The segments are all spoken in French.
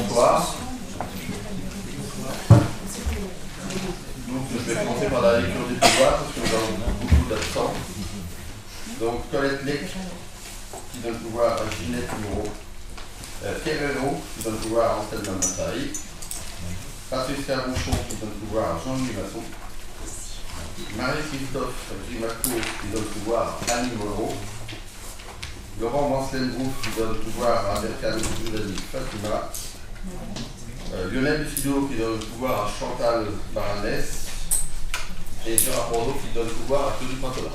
Bonsoir. Donc je vais commencer par la lecture des pouvoirs parce que nous avons beaucoup d'absents. Donc Colette Lec qui donne pouvoir à Ginette Moreau, Pierre Hérault qui donne pouvoir à Anselme Massari, Patricia Rouchon qui donne pouvoir à Jean-Louis Masson, Marie-Christophe Gimacourt qui donne pouvoir à Annie Moreau, Laurent Mancelbrook qui donne pouvoir à Berkane Joudani Fatima, Lionel Lucido qui donne pouvoir à Chantal Baranès et Gérard Bordeaux qui donne pouvoir à Claude Pantola.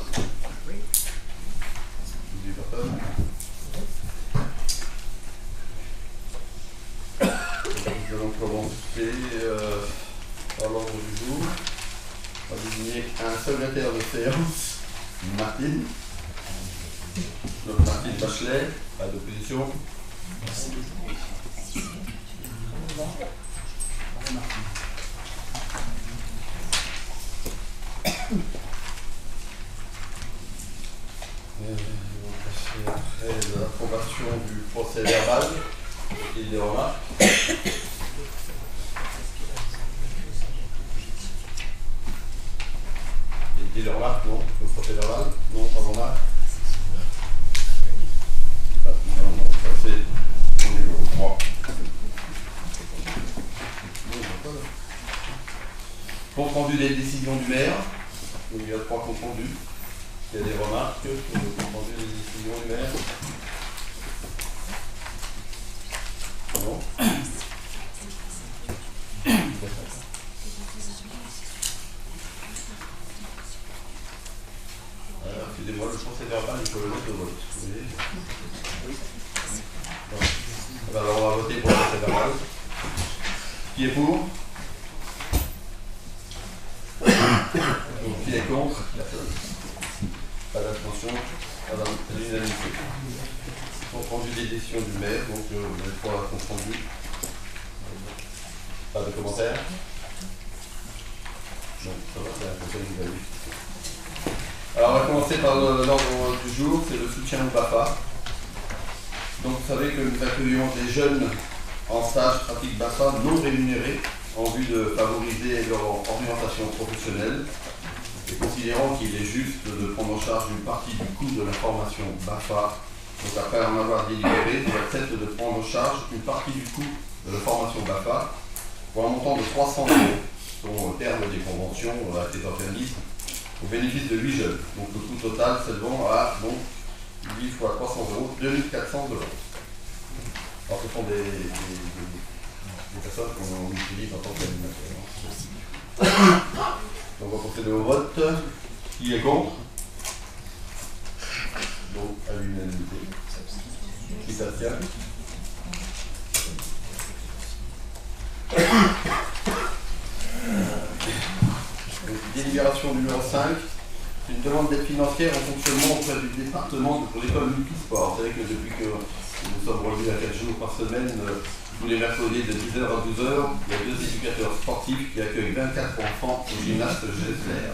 Nous allons commencer par l'ordre du jour. On va désigner un secrétaire de séance, Martine. Donc Martine Bachelet, pas d'opposition. Merci. On va passer après l'approbation du procès verbal et des remarques. Et les remarques, non. Le procès verbal, non, pas de remarques. Non, ça c'est au niveau 3. Compte rendu des décisions du maire. Donc il y a 3 comptes rendus. Il y a des remarques sur le compte rendu des décisions du maire. Non. Alors, excusez-moi, le procès verbal, il faut le mettre au vote. Vous voyez ? Bon. Alors on va voter pour le procès verbal. Qui est pour ? Donc, qui est contre? Personne. Pas d'abstention. Alors, l'unanimité. Compte rendu des décisions du maire, donc les 3 comptes rendus. Pas de commentaires? Non, ça va, c'est un conseil que vous avez vu. Alors, on va commencer par l'ordre du jour, c'est le soutien au BAFA. Donc, vous savez que nous accueillons des jeunes en stage pratique BAFA non rémunérés en vue de favoriser leur orientation professionnelle et considérant qu'il est juste de prendre en charge une partie du coût de la formation BAFA. Donc après en avoir délibéré, ils acceptent de prendre en charge une partie du coût de la formation BAFA pour un montant de 300 €, selon le terme des conventions avec les organismes, au bénéfice de 8 jeunes. Donc le coût total s'élevant à 8 fois 300 €, 2400 €. Alors ce sont des personnes qu'on utilise en tant qu'animateurs. Donc on va procéder au vote. Qui est contre? Donc à l'unanimité. Qui s'abstient? Délibération numéro 5. Une demande d'aide financière en fonctionnement auprès du département pour l'école multisport. Vous savez que depuis que nous sommes revenus à 4 jours par semaine, tous les mercredis de 10h à 12h, il y a 2 éducateurs sportifs qui accueillent 24 enfants au gymnase Gessler.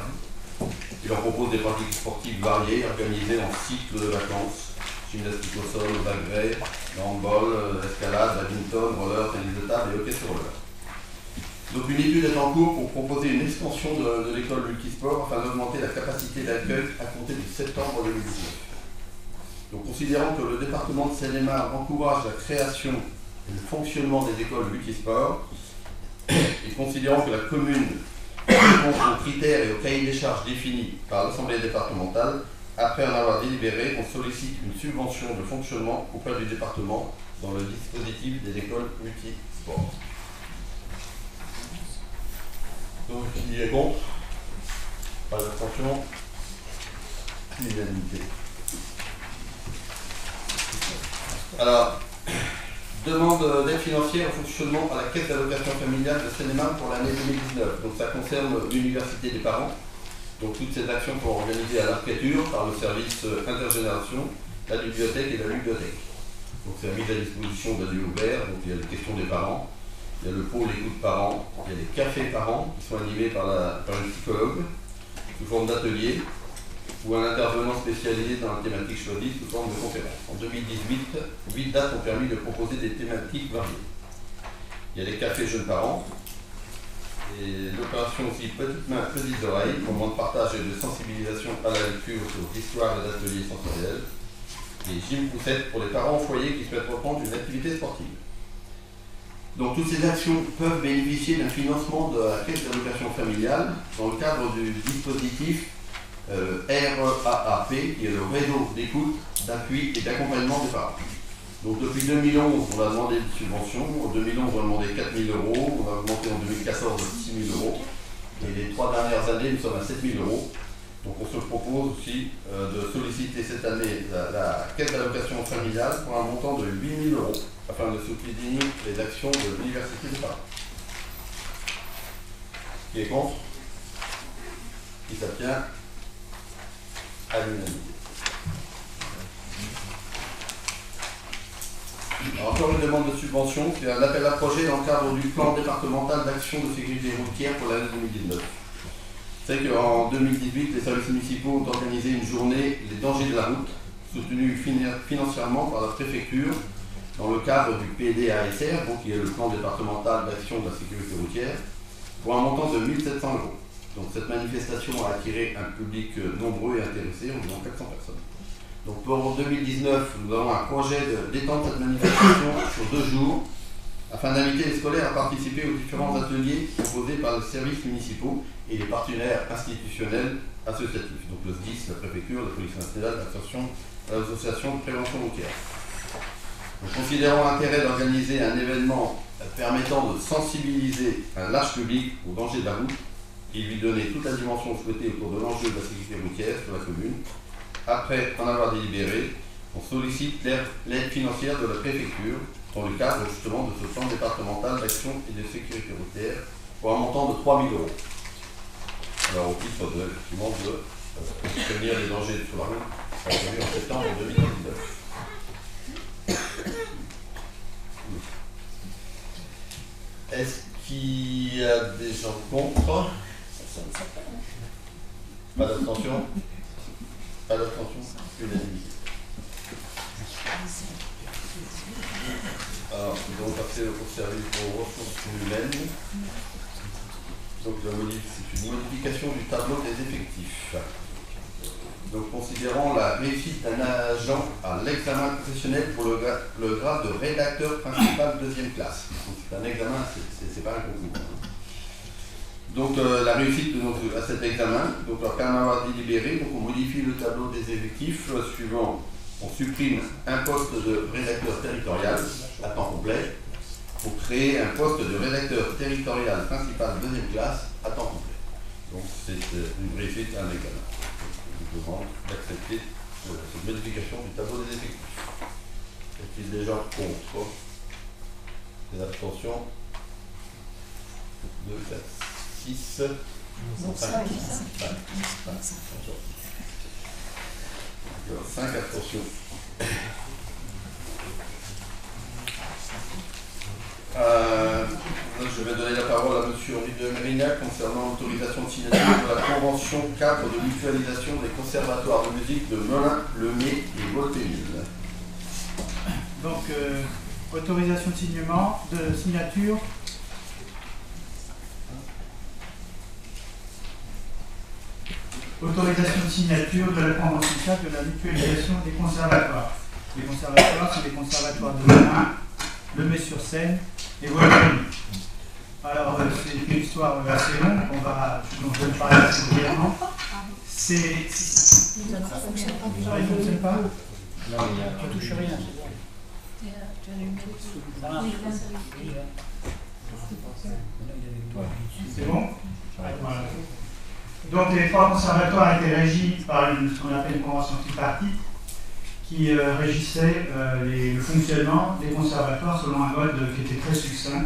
Ils leur proposent des pratiques sportives variées, organisées en cycle de vacances. Gymnastique au sol, au agrès, handball, escalade, badminton, roller, tennis de table et hockey sur roller. Donc une étude est en cours pour proposer une extension de l'école multisport afin d'augmenter la capacité d'accueil à compter de septembre 2019. Donc considérant que le département de Seine-et-Marne encourage la création et le fonctionnement des écoles multisport, et considérant que la commune répond aux critères et aux cahiers des charges définis par l'Assemblée départementale, après en avoir délibéré, on sollicite une subvention de fonctionnement auprès du département dans le dispositif des écoles multisport. Donc, qui est contre? Pas d'abstention. L'unanimité. Alors, demande d'aide financière au fonctionnement à la caisse d'allocation familiale de Seine-et-Marne pour l'année 2019. Donc ça concerne l'université des parents. Donc toutes ces actions sont organisées à l'Arcature par le service intergénération, la bibliothèque et la ludothèque. Donc c'est la mise à disposition d'un lieu ouvert, donc il y a les questions des parents, il y a le pôle écoute parents, il y a les cafés parents qui sont animés par une psychologue sous forme d'atelier ou un intervenant spécialisé dans la thématique choisie sous forme de conférence. En 2018, 8 dates ont permis de proposer des thématiques variées. Il y a les cafés jeunes parents. Et l'opération aussi Petite main, petites oreilles, moment de partage et de sensibilisation à la lecture sur l'histoire et l'atelier sensoriel. Et Gym Poussette pour les parents au foyer qui souhaitent reprendre une activité sportive. Donc toutes ces actions peuvent bénéficier d'un financement de la caisse d'allocation familiale dans le cadre du dispositif REAAP, qui est le réseau d'écoute, d'appui et d'accompagnement des parents. Donc depuis 2011, on a demandé des subventions. En 2011, on a demandé 4 000 €. On a augmenté en 2014 à 6 000 €. Et les 3 dernières années, nous sommes à 7 000 €. Donc on se propose aussi de solliciter cette année la caisse d'allocation familiale pour un montant de 8 000 € afin de soutenir les actions de l'université de Paris. Qui est contre? Qui s'abstient? À l'unanimité. Encore une demande de subvention, c'est un appel à projet dans le cadre du plan départemental d'action de sécurité routière pour l'année 2019. C'est qu'en 2018, les services municipaux ont organisé une journée Les dangers de la route, soutenue financièrement par la préfecture dans le cadre du PDASR, qui est le plan départemental d'action de la sécurité routière, pour un montant de 1 700 €. Donc cette manifestation a attiré un public nombreux et intéressé, environ 400 personnes. Donc pour 2019, nous avons un projet d'étendre cette manifestation sur 2 jours afin d'inviter les scolaires à participer aux différents ateliers proposés par les services municipaux et les partenaires institutionnels associatifs. Donc le SDIS, la préfecture, la police nationale, l'association de prévention routière. Donc, considérant l'intérêt d'organiser un événement permettant de sensibiliser un large public au danger de la route et lui donner toute la dimension souhaitée autour de l'enjeu de la sécurité routière sur la commune, après en avoir délibéré, on sollicite l'aide financière de la préfecture dans le cadre justement de ce plan départemental d'action et de sécurité routière pour un montant de 3 000 €. Alors au titre effectivement de prévenir les dangers sur la route, en septembre 2019. Est-ce qu'il y a des gens contre? Pas d'abstention? Pas d'abstention? Unanimité. Alors, nous allons passer au service aux ressources humaines. Donc, c'est une modification du tableau des effectifs. Donc, considérant la réussite d'un agent à l'examen professionnel pour le grade de rédacteur principal 2e classe. Donc, c'est un examen, c'est pas un concours. Donc, la réussite à cet examen, donc, après en avoir délibéré, donc, on modifie le tableau des effectifs suivant. On supprime un poste de rédacteur territorial à temps complet pour créer un poste de rédacteur territorial principal 2e classe à temps complet. Donc, c'est une réussite à un examen. Je vous demande d'accepter cette modification du tableau des effectifs. Est-il déjà contre? Des abstentions? 2, 4, 6, 5, 5 abstentions. Je vais donner la parole à M. Henri de Mérignac concernant l'autorisation de signature de la convention cadre de mutualisation des conservatoires de musique de Melun, Lemay et Volpénil. Donc, autorisation de signature. Autorisation de signature de la convention cadre de la mutualisation des conservatoires. Les conservatoires sont les conservatoires de Melun, Lemay-sur-Seine et Volpénil. Alors, c'est une histoire assez longue, dont je vais parler assez brièvement. Ça ne fonctionne pas? Non, tu ne touches rien, c'est bon. Ça marche. C'est bon? Voilà. Donc, les 3 conservatoires étaient régis par ce qu'on appelle une convention tripartite qui régissait le fonctionnement des conservatoires selon un mode qui était très succinct,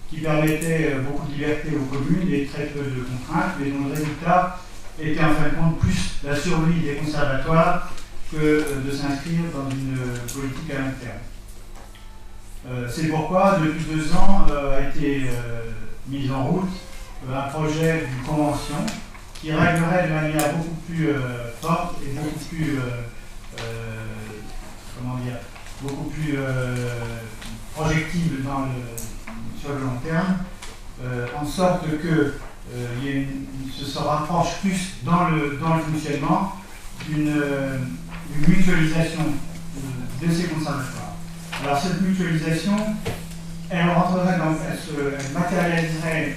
qui permettait beaucoup de liberté aux communes et très peu de contraintes, mais dont le résultat était en fin de compte plus la survie des conservatoires que de s'inscrire dans une politique à long terme. C'est pourquoi, depuis 2 ans, a été mis en route un projet d'une convention qui réglerait de manière beaucoup plus forte et beaucoup plus, beaucoup plus projective sur le long terme, en sorte que se rapproche plus dans le fonctionnement d'une mutualisation de ces conservatoires. Alors cette mutualisation, elle matérialiserait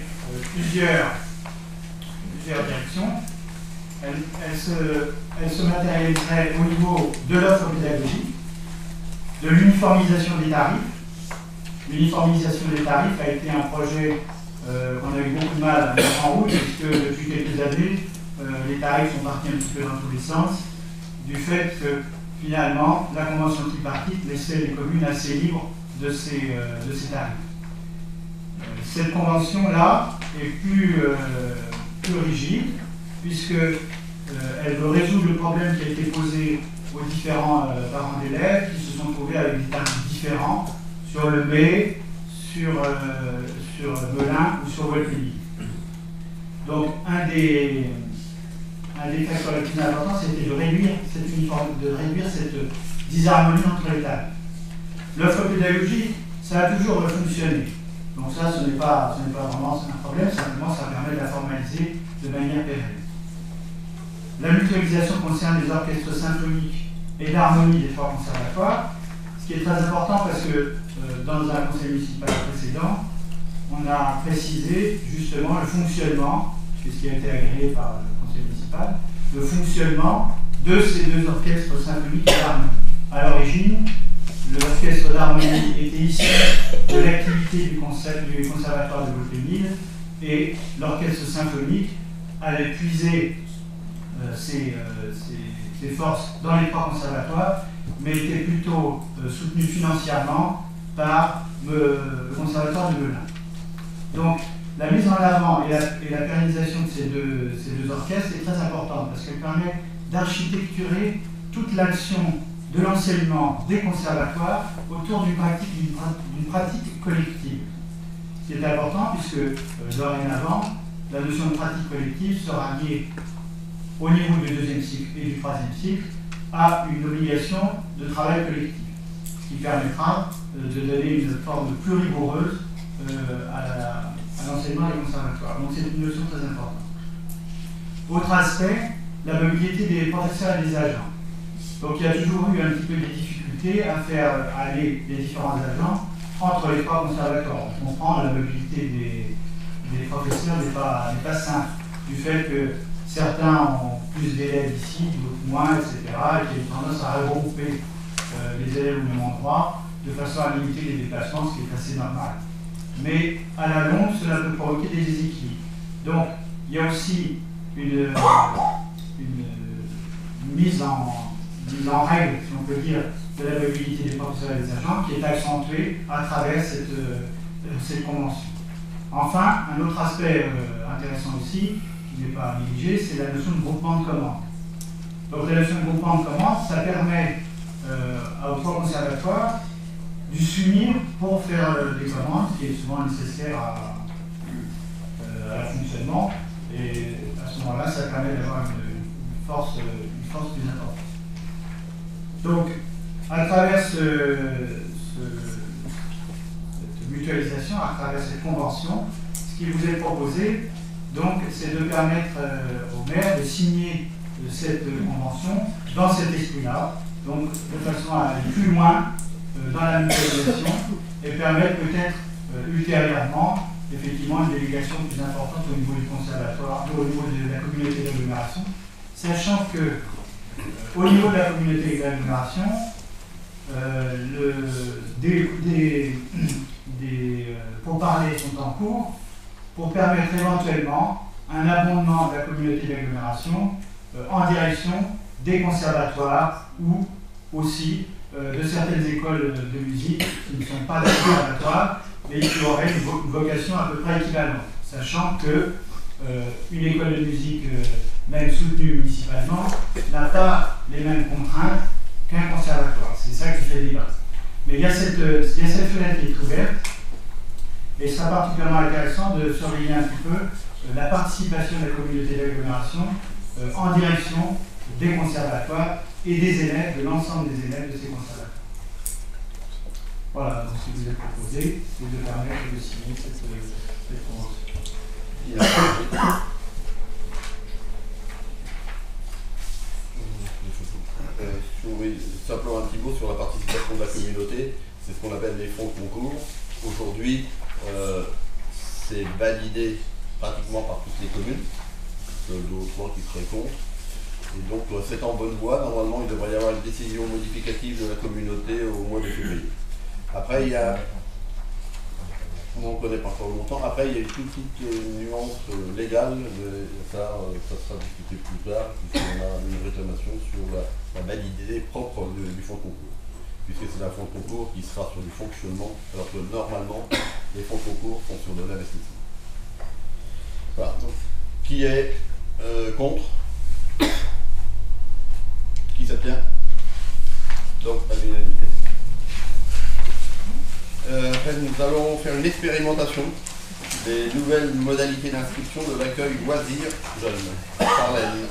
plusieurs directions. Elle se matérialiserait au niveau de l'offre pédagogique, de l'uniformisation des tarifs. L'uniformisation des tarifs a été un projet qu'on a eu beaucoup de mal à mettre en route, puisque depuis quelques années, les tarifs sont partis un petit peu dans tous les sens, du fait que finalement, la convention tripartite laissait les communes assez libres de ces tarifs. Cette convention-là est plus rigide, puisqu'elle veut résoudre le problème qui a été posé aux différents parents d'élèves qui se sont trouvés avec des tarifs différents sur le B, sur Melun ou sur Volpellier. Donc, un des facteurs les plus importants, c'était de réduire cette disharmonie entre les tarifs. L'offre pédagogique, ça a toujours fonctionné. Donc ça, ce n'est pas vraiment un problème, simplement ça permet de la formaliser de manière pérenne. La mutualisation concerne les orchestres symphoniques et l'harmonie des trois conservatoires, ce qui est très important parce que dans un conseil municipal précédent, on a précisé justement le fonctionnement, ce qui a été agréé par le conseil municipal, le fonctionnement de ces deux orchestres symphoniques et d'harmonie. À l'origine, l'orchestre d'harmonie était issu de l'activité du conservatoire de Volpellier et l'orchestre symphonique allait puiser ses forces dans les trois conservatoires, mais était plutôt soutenu financièrement par le conservatoire de Melun. Donc, la mise en avant et la pérennisation de ces deux orchestres est très importante parce qu'elle permet d'architecturer toute l'action de l'enseignement des conservatoires autour d'une pratique collective. Ce qui est important puisque dorénavant, la notion de pratique collective sera liée au niveau du deuxième cycle et du troisième cycle à une obligation de travail collectif, ce qui permettra de donner une forme plus rigoureuse à l'enseignement des conservatoires. Donc c'est une notion très importante. Autre aspect, la mobilité des professeurs et des agents. Donc il y a toujours eu un petit peu des difficultés à faire aller les différents agents entre les trois conservatoires. On comprend la mobilité des professeurs n'est pas simple, du fait que certains ont plus d'élèves ici, d'autres moins, etc., et qui ont tendance à regrouper les élèves au même endroit, de façon à limiter les déplacements, ce qui est assez normal. Mais à la longue, cela peut provoquer des déséquilibres. Donc, il y a aussi une mise en règle, si on peut dire, de la mobilité des professeurs et des agents, qui est accentuée à travers cette convention. Enfin, un autre aspect intéressant aussi, qui n'est pas négligé, c'est la notion de groupement de commandes. Donc la notion de groupement de commandes, ça permet aux trois conservatoires de s'unir pour faire des commandes, qui est souvent nécessaire à leur fonctionnement, et à ce moment-là, ça permet d'avoir une force plus importante. Donc, à travers cette mutualisation, à travers cette convention, ce qui vous est proposé, donc, c'est de permettre aux maires de signer cette convention dans cet esprit-là, donc de façon à aller plus loin dans la mutualisation et permettre peut-être ultérieurement effectivement une délégation plus importante au niveau du conservatoire, au niveau de la communauté d'agglomération, sachant que au niveau de la communauté d'agglomération, des pourparlers sont en cours pour permettre éventuellement un abondement de la communauté d'agglomération en direction des conservatoires ou aussi de certaines écoles de musique qui ne sont pas des conservatoires mais qui auraient une vocation à peu près équivalente, sachant que une école de musique, même soutenue municipalement, n'a pas les mêmes contraintes qu'un conservatoire. C'est ça qui fait débat. Mais il y a cette fenêtre qui est ouverte. Et ce sera particulièrement intéressant de surveiller un petit peu la participation de la communauté d'agglomération en direction des conservatoires et des élèves, de l'ensemble des élèves de ces conservatoires. Voilà, donc ce qui vous est proposé, c'est de permettre de signer cette convention. Oui, simplement un petit mot sur la participation de la communauté, c'est ce qu'on appelle les fonds de concours. Aujourd'hui, c'est validé pratiquement par toutes les communes, d'autres qui seraient contre. Et donc c'est en bonne voie. Normalement, il devrait y avoir une décision modificative de la communauté au mois de février. Après, il y a... On ne connaît pas encore longtemps. Après, il y a une petite nuance légale, mais ça sera discuté plus tard, puisqu'on a une réclamation sur la validité propre du fonds de concours. Puisque c'est un fonds de concours qui sera sur du fonctionnement, alors que normalement, les fonds de concours sont sur de l'investissement. Voilà. Donc, qui est contre? Qui s'abstient? Donc, à l'unanimité. Après, nous allons faire une expérimentation des nouvelles modalités d'inscription de l'accueil loisirs jeunes. Charlène,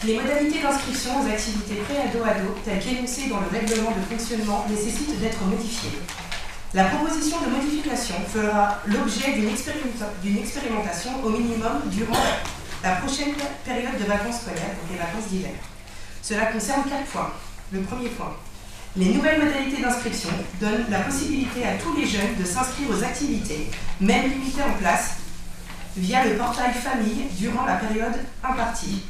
Les modalités d'inscription aux activités pré-ado-ado, telles qu'énoncées dans le règlement de fonctionnement, nécessitent d'être modifiées. La proposition de modification fera l'objet d'une expérimentation au minimum durant la prochaine période de vacances scolaires, donc les vacances d'hiver. Cela concerne 4 points. Le premier point. Les nouvelles modalités d'inscription donnent la possibilité à tous les jeunes de s'inscrire aux activités, même limitées en place, via le portail famille durant la période impartie.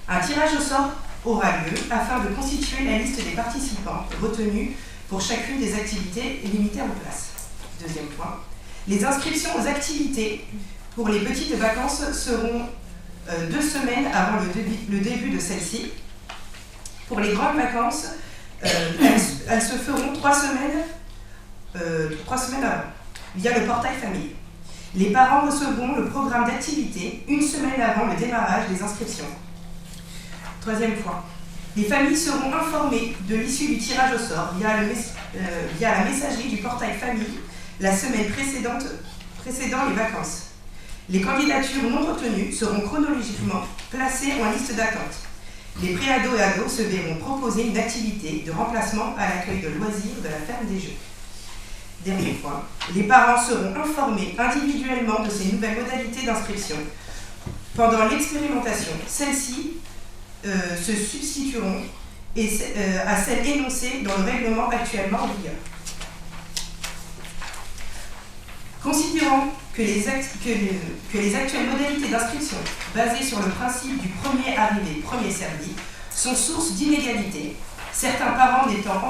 Un tirage au sort aura lieu afin de constituer la liste des participants retenus pour chacune des activités limitées en place. Deuxième point. Les inscriptions aux activités pour les petites vacances seront 2 semaines avant le début de celle-ci. Pour les grandes vacances, elles se feront 3 semaines avant, via le portail famille. Les parents recevront le programme d'activité 1 semaine avant le démarrage des inscriptions. Troisième point. Les familles seront informées de l'issue du tirage au sort via la messagerie du portail famille la semaine précédant les vacances. Les candidatures non retenues seront chronologiquement placées en liste d'attente. Les pré-ados et ados se verront proposer une activité de remplacement à l'accueil de loisirs de la ferme des jeux. Dernier point, les parents seront informés individuellement de ces nouvelles modalités d'inscription. Pendant l'expérimentation, celles-ci se substitueront à celles énoncées dans le règlement actuellement en vigueur. Considérant que les actuelles modalités d'inscription, basées sur le principe du premier arrivé, premier servi, sont source d'inégalités, certains parents n'étant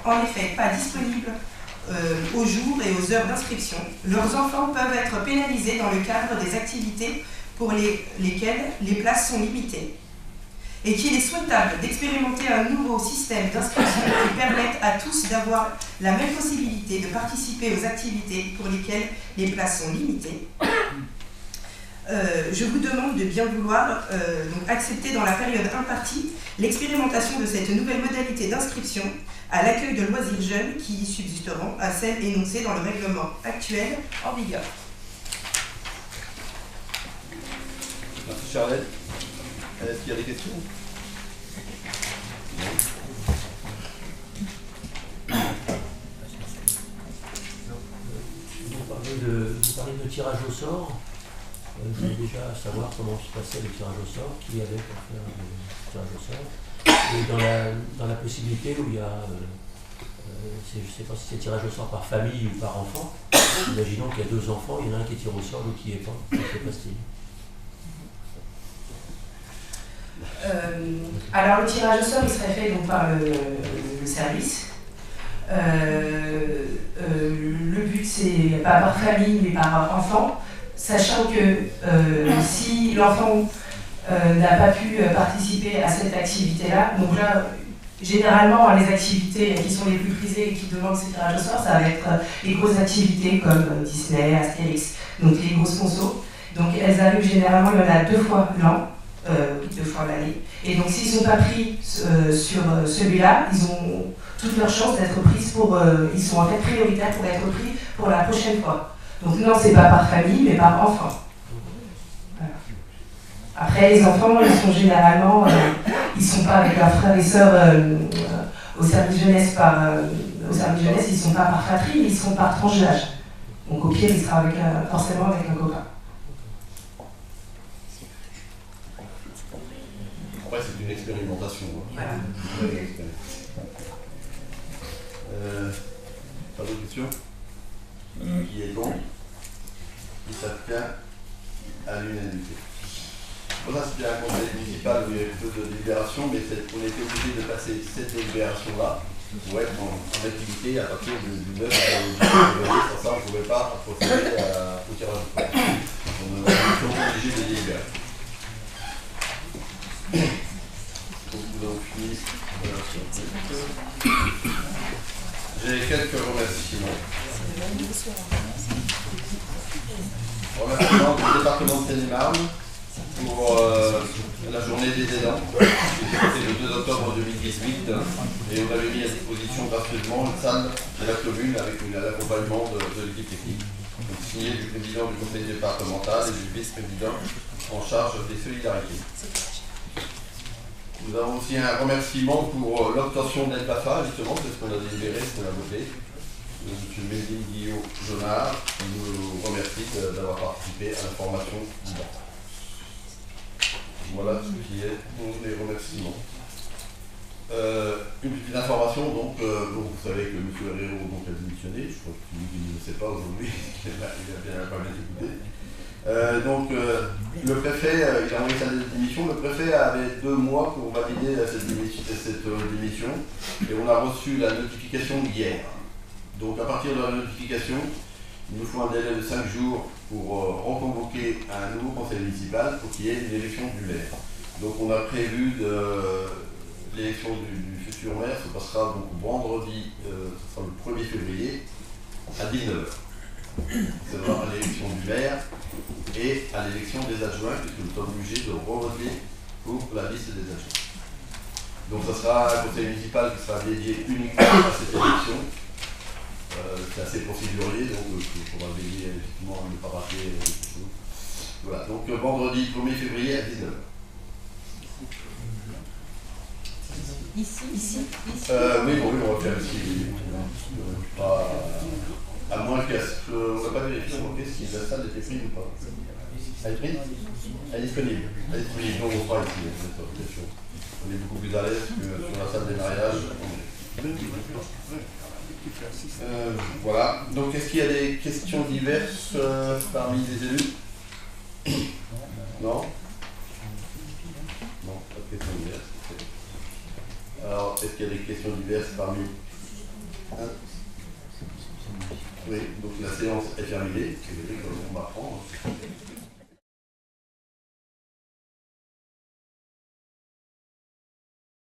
en effet pas disponibles aux jours et aux heures d'inscription, leurs enfants peuvent être pénalisés dans le cadre des activités pour lesquelles les places sont limitées, et qu'il est souhaitable d'expérimenter un nouveau système d'inscription qui permette à tous d'avoir la même possibilité de participer aux activités pour lesquelles les places sont limitées. Je vous demande de bien vouloir donc accepter dans la période impartie l'expérimentation de cette nouvelle modalité d'inscription à l'accueil de loisirs jeunes qui subsisteront à celles énoncées dans le règlement actuel en vigueur. Merci Charlotte. Est-ce qu'il y a des questions? Vous parlez de tirage au sort. Je voulais déjà savoir comment se passait le tirage au sort, qui avait pour faire le tirage au sort. Et dans la possibilité où il y a, je ne sais pas si c'est tirage au sort par famille ou par enfant, imaginons qu'il y a 2 enfants, il y en a un qui tire au sort, l'autre qui n'y est pas. Que passe-t-il? Alors le tirage au sort il serait fait donc, par le service. Le but c'est pas par famille mais par enfant, sachant que si l'enfant n'a pas pu participer à cette activité-là, donc là généralement les activités qui sont les plus prisées et qui demandent ces tirages au sort, ça va être les grosses activités comme Disney, Astérix, donc les gros sponsors. Donc elles arrivent généralement, il y en a 2 fois l'an. 2 fois l'année. Et donc s'ils ne sont pas pris sur celui-là, ils ont toutes leurs chances d'être pris ils sont en fait prioritaires pour être pris pour la prochaine fois. Donc non, c'est pas par famille, mais par enfant. Voilà. Après, les enfants, ils sont généralement ils ne sont pas avec leurs frères et sœurs au service jeunesse, ils ne sont pas par fratrie, mais ils sont par tranche d'âge. Donc au pire, il sera forcément avec un copain. Après, c'est une expérimentation. Voilà. Pas d'autres questions? Qui est contre? Qui s'abstient? À l'unanimité. Bon, ça c'était un conseil municipal où il y avait peu de délibération, mais on était obligé de passer cette délibération-là pour être en activité à partir du 9 février. Sans ça, on ne pouvait pas procéder au tirage au sort. On était obligé de délibérer. Donc nous avons fini. J'ai quelques remerciements. Remerciements du département de Seine-et-Marne pour la journée des aidants. C'était le 2 octobre 2018 et on avait mis à disposition gratuitement une salle de la commune avec l'accompagnement de l'équipe technique. Donc, signé du président du conseil départemental et du vice-président en charge des solidarités. Nous avons aussi un remerciement pour l'obtention d'aide BAFA, justement, c'est ce qu'on a délibéré, ce qu'on a voté. M. Médine Guillaume-Jonard nous remercie d'avoir participé à la formation du BAFA. Voilà ce qui est pour les remerciements. Une petite information, donc, vous savez que M. Herrero a démissionné, je crois qu'il ne le sait pas aujourd'hui, il a pas bien écouté. Le préfet, il a envoyé sa démission. Le préfet avait 2 mois pour valider cette démission et on a reçu la notification hier. Donc à partir de la notification, il nous faut un délai de 5 jours pour reconvoquer un nouveau conseil municipal pour qu'il y ait une élection du maire. Donc on a prévu l'élection du futur maire, ça passera donc vendredi, ce sera le 1er février à 19h. C'est à l'élection du maire et à l'élection des adjoints, puisque nous sommes obligés de revoter pour la liste des adjoints. Donc ça sera un conseil municipal qui sera dédié uniquement à cette élection. C'est assez procédurier, donc il faudra veiller effectivement à ne pas rater quelque chose. Voilà, donc vendredi 1er février à 19h. Ici. Oui, on va faire ici. À moins qu'on n'a pas vérifié si la salle était prise ou pas. Elle est prise? Elle est disponible. Elle est disponible, donc on sera ici, bien sûr. On est beaucoup plus à l'aise que sur la salle des mariages. Voilà. Donc est-ce qu'il y a des questions diverses parmi les élus? Non? Non, pas de questions diverses. Alors, est-ce qu'il y a des questions diverses parmi... Oui, donc la séance est terminée, comme on m'apprend.